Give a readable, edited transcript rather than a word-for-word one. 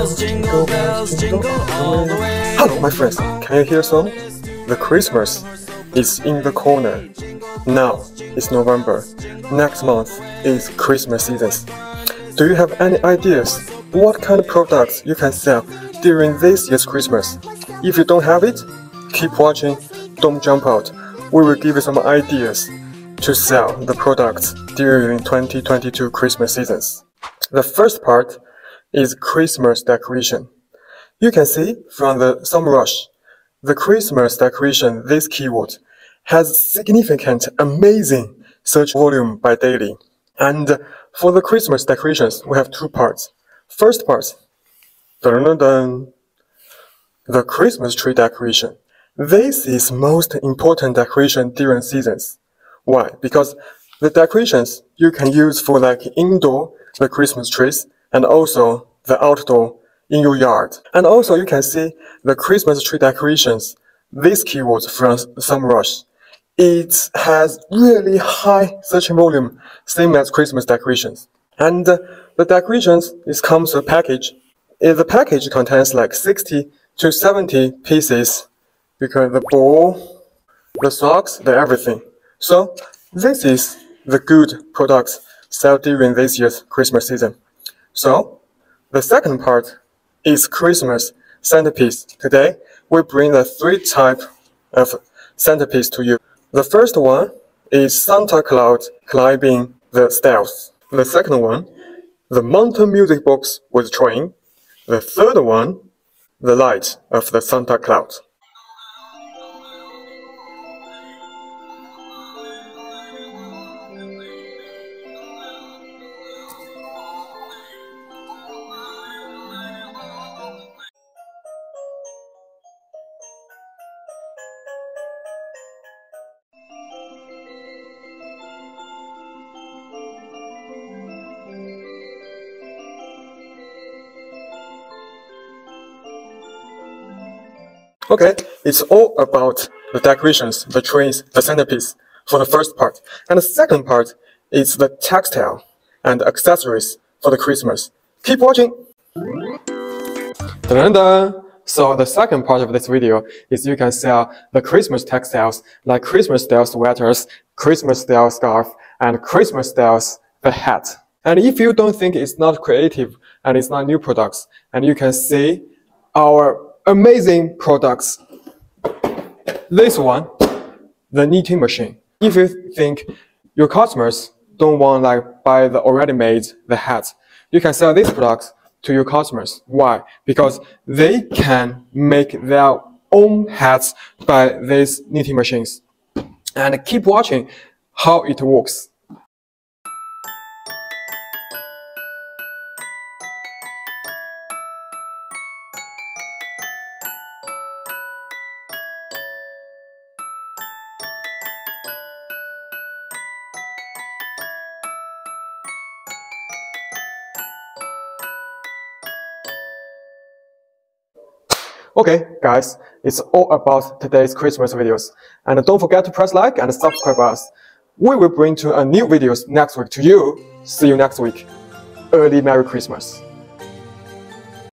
bells, jingle bells, jingle all the way. Hello, my friends. Can you hear song? The Christmas is in the corner. Now it's November. Next month is Christmas season. Do you have any ideas what kind of products you can sell during this year's Christmas? If you don't have it, keep watching. Don't jump out. We will give you some ideas to sell the products during 2022 Christmas seasons. The first part is Christmas decoration. You can see from the SEMrush, the Christmas decoration, this keyword, has significant, amazing search volume by daily. And for the Christmas decorations, we have two parts. First part, the Christmas tree decoration. This is most important decoration during seasons. Why? Because the decorations you can use for like indoor, the Christmas trees, and also the outdoor in your yard. And also you can see the Christmas tree decorations, these keywords from SEMrush. It has really high search volume, same as Christmas decorations. And the decorations, it comes with a package. The package contains like 60 to 70 pieces, because the ball, the socks, the everything. So this is the good products sold during this year's Christmas season. So the second part is Christmas centerpiece. Today we bring the three types of centerpiece to you. The first one is Santa Claus climbing the stairs. The second one, the mountain music box with train. The third one, the light of the Santa Claus. Okay, it's all about the decorations, the trains, the centerpiece for the first part. And the second part is the textile and accessories for the Christmas. Keep watching! Dun-dun-dun. So the second part of this video is you can sell the Christmas textiles like Christmas style sweaters, Christmas style scarf, and Christmas style the hat. And if you don't think it's not creative and it's not new products, and you can see our amazing products. This one, the knitting machine. If you think your customers don't want like buy the already made the hats, you can sell these products to your customers. Why? Because they can make their own hats by these knitting machines. And keep watching how it works. Okay, guys, it's all about today's Christmas videos. And don't forget to press like and subscribe us. We will bring to a new videos next week to you. See you next week. Early Merry Christmas.